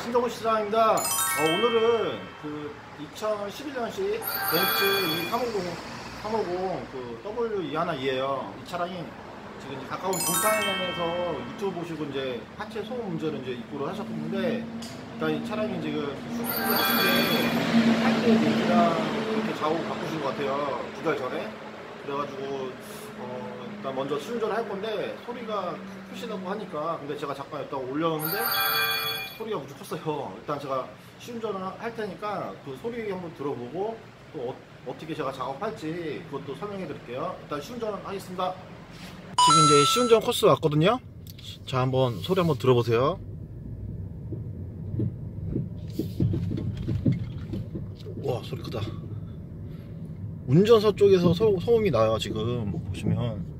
신동훈 시장입니다. 오늘은 그 2011년식 벤츠 350 그 W212예요. 이 차량이 지금 이제 가까운 동탄에서 유튜브 보시고 이제 하체 소음 문제를 이제 입고를 하셨는데, 일단 이 차량이 지금 수습을 하신 게 할때 얘기랑 이렇게 좌우 바꾸신 것 같아요. 2달 전에. 그래가지고 일단 먼저 시운전을 할 건데 소리가 크시다고 하니까, 근데 제가 잠깐 여기다가 올렸는데 소리가 무지 컸어요. 일단 제가 시운전을 할 테니까 그 소리 한번 들어보고 또 어떻게 제가 작업할지 그것도 설명해 드릴게요. 일단 시운전을 하겠습니다. 지금 이제 시운전 코스 왔거든요. 자, 한번 소리 한번 들어보세요. 와, 소리 크다. 운전석 쪽에서 소음이 나요. 지금 보시면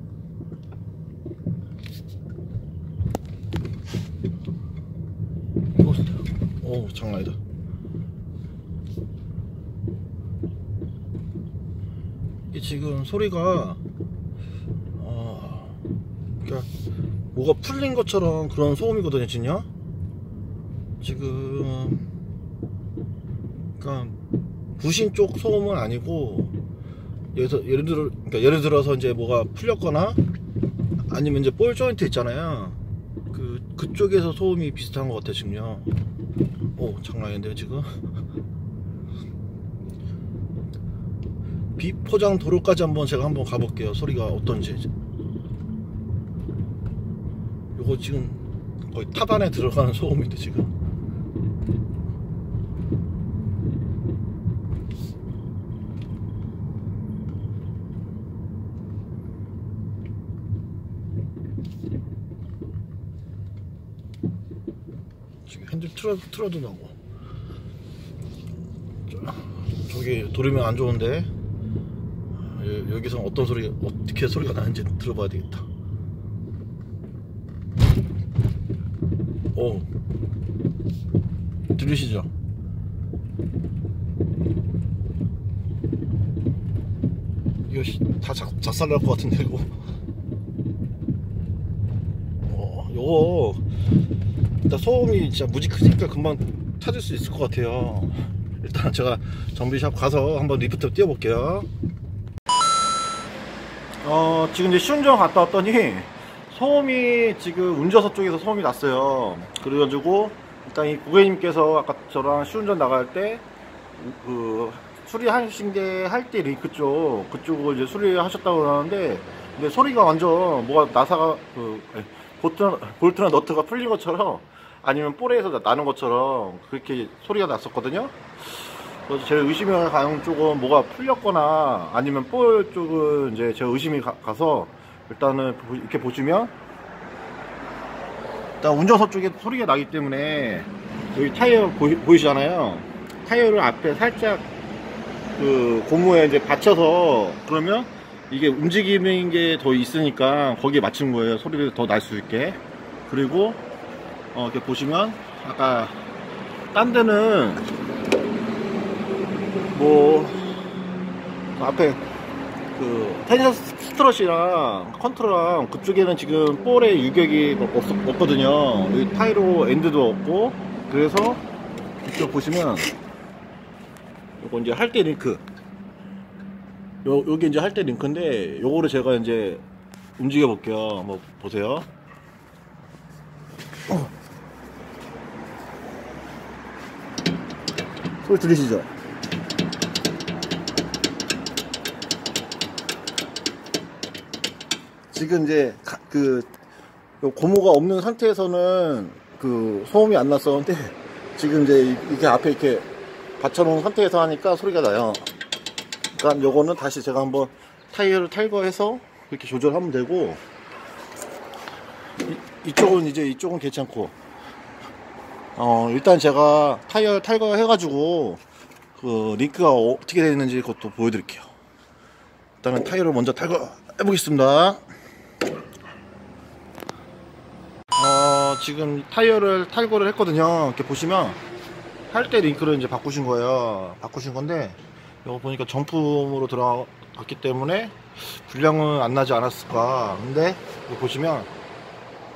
오, 장난 아니다. 이게 지금 소리가 그러니까 뭐가 풀린 것처럼 그런 소음이거든요. 지금 그러니까 부신 쪽 소음은 아니고, 예를 들어서 이제 뭐가 풀렸거나 아니면 이제 볼 조인트 있잖아요. 그쪽에서 소음이 비슷한 것 같아요. 지금요. 오, 장난 아닌데요 지금. 비포장 도로까지 제가 한번 가볼게요. 소리가 어떤지. 요거 지금 거의 탑 안에 들어가는 소음인데 지금. 지금 핸들 틀어도 나고. 저기 돌리면 안 좋은데, 여기서 어떻게 소리가 나는지 들어봐야 되겠다. 오, 들리시죠? 이거 다 작살 날 것 같은데 이거. 요거 일단 소음이 진짜 무지 크니까 금방 찾을 수 있을 것 같아요. 일단 제가 정비샵 가서 한번 리프트 띄워볼게요. 지금 이제 시운전 갔다 왔더니 소음이 지금 운전석 쪽에서 소음이 났어요. 그래가지고 일단 이 고객님께서 아까 저랑 시운전 나갈 때 그 수리하신 게 할때 링크 그쪽을 이제 수리하셨다고 그러는데, 근데 소리가 완전 뭐가 나사가 볼트나 너트가 풀린 것처럼 아니면 볼에서 나는 것처럼 그렇게 소리가 났었거든요. 그래서 제 의심이 가는 쪽은 뭐가 풀렸거나 아니면 볼 쪽은 이제 제 의심이 가서, 일단은 이렇게 보시면 일단 운전석 쪽에 소리가 나기 때문에 여기 타이어 보이시잖아요. 타이어를 앞에 살짝 그 고무에 이제 받쳐서, 그러면 이게 움직이는 게 더 있으니까 거기에 맞춘 거예요. 소리를 더 날 수 있게. 그리고 이렇게 보시면 아까 딴 데는 뭐 앞에 그 텐션 스트럿이랑 컨트롤랑 그쪽에는 지금 볼에 유격이 없거든요. 여기 타이로 엔드도 없고. 그래서 이쪽 보시면 요거 이제 할때 링크, 요게 이제 할때 링크인데, 요거를 제가 이제 움직여 볼게요. 한번 보세요. 소리 들리시죠? 지금 이제 요 고무가 없는 상태에서는 그 소음이 안 났었는데, 지금 이제 이게 앞에 이렇게 받쳐놓은 상태에서 하니까 소리가 나요. 그러니까 요거는 다시 제가 한번 타이어를 탈거해서 이렇게 조절하면 되고, 이쪽은 괜찮고, 일단 제가 타이어 탈거해가지고 그 링크가 어떻게 되어 있는지 그것도 보여드릴게요. 일단은 타이어를 먼저 탈거해 보겠습니다. 지금 타이어를 탈거를 했거든요. 이렇게 보시면 할 때 링크를 이제 바꾸신 거예요. 바꾸신 건데, 이거 보니까 정품으로 들어갔기 때문에 불량은 안 나지 않았을까. 근데 이거 보시면,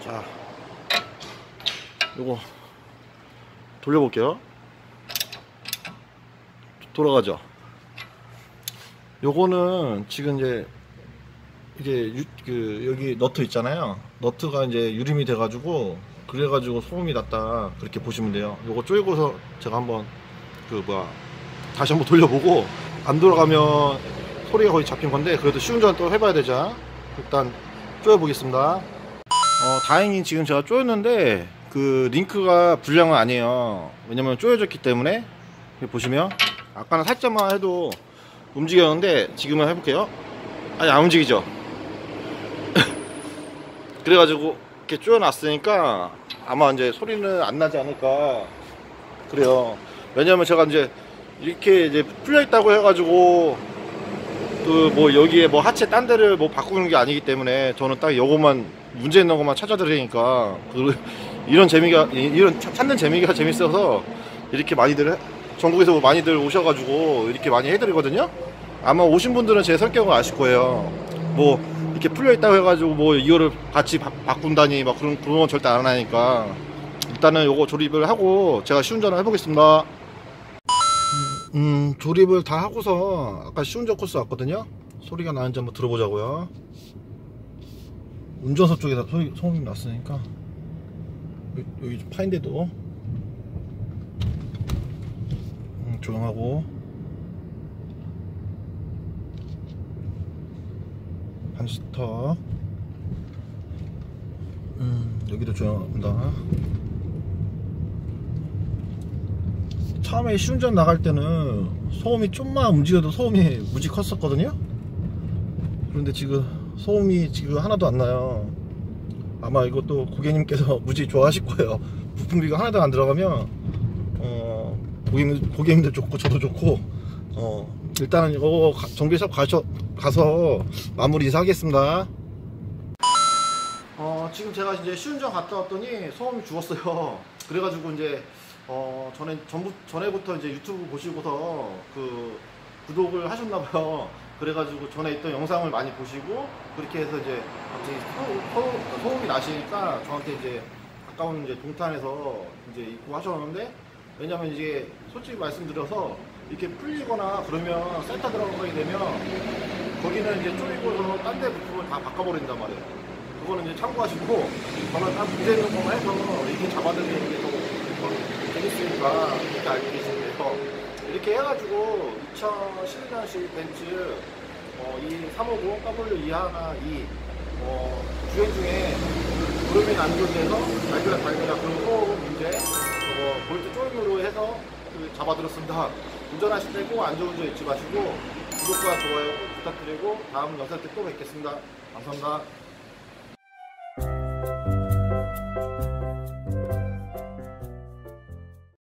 자, 요거 돌려볼게요. 돌아가죠. 요거는 지금 이제 이게 여기 너트 있잖아요. 너트가 이제 유림이 돼가지고 그래가지고 소음이 났다 그렇게 보시면 돼요. 요거 쪼이고서 제가 한번 다시 한번 돌려보고 안 돌아가면 소리가 거의 잡힌 건데 그래도 시운전 또 해봐야 되죠. 일단 쪼여 보겠습니다. 다행히 지금 제가 쪼였는데 그 링크가 불량은 아니에요. 왜냐면 쪼여졌기 때문에 보시면 아까는 살짝만 해도 움직였는데 지금은 해볼게요. 아니 안 움직이죠. 그래가지고 이렇게 쪼여놨으니까 아마 이제 소리는 안 나지 않을까 그래요. 왜냐면 제가 이제 이렇게 이제 풀려있다고 해가지고 그 뭐 여기에 뭐 하체 딴 데를 뭐 바꾸는 게 아니기 때문에 저는 딱 요것만 문제 있는 것만 찾아드리니까 이런 찾는 재미가 재밌어서 이렇게 많이들 전국에서 많이들 오셔가지고 이렇게 많이 해드리거든요. 아마 오신 분들은 제 성격을 아실 거예요. 뭐 이렇게 풀려있다고 해가지고 뭐 이거를 같이 바꾼다니 막 그런 건 절대 안 하니까 일단은 요거 조립을 하고 제가 시운전을 해보겠습니다. 조립을 다 하고서 아까 시운전 코스 왔거든요. 소리가 나는지 한번 들어보자고요. 운전석 쪽에다 소음이 났으니까 여기 좀 파인데도 조용하고 반스터 여기도 조용합니다. 처음에 시운전 나갈 때는 소음이 좀만 움직여도 소음이 무지 컸었거든요. 그런데 지금 소음이 지금 하나도 안 나요. 아마 이것도 고객님께서 무지 좋아하실 거예요. 부품비가 하나도 안 들어가면 고객님들 좋고 저도 좋고 일단은 이거 정비샵 가서 마무리 인사하겠습니다. 지금 제가 이제 시운전 갔다 왔더니 소음이 죽었어요. 그래가지고 이제 전에부터 이제 유튜브 보시고서 그 구독을 하셨나봐요. 그래가지고 전에 있던 영상을 많이 보시고 그렇게 해서 이제 갑자기 소음이 나시니까 저한테 이제 가까운 이제 동탄에서 이제 입고하셨는데, 왜냐면 이제 솔직히 말씀드려서 이렇게 풀리거나 그러면 센터 들어가게 되면 거기는 이제 쪼이고서 딴 데 부품을 다 바꿔버린단 말이에요. 그거는 이제 참고하시고 저는 딱 문제 있는 것만 해서 이렇게 잡아드리는 게 더 재밌으니까 이렇게 알고 계시면 돼요. 이렇게 해가지고 2011년식 벤츠 이 350 W212 주행 중에 구름이 안전돼서 달그락 그런 소음 문제 볼트 조임으로 해서 잡아들었습니다. 운전하실 때 꼭 안전운전 잊지 마시고 구독과 좋아요 꼭 부탁드리고 다음 영상 때 또 뵙겠습니다. 감사합니다.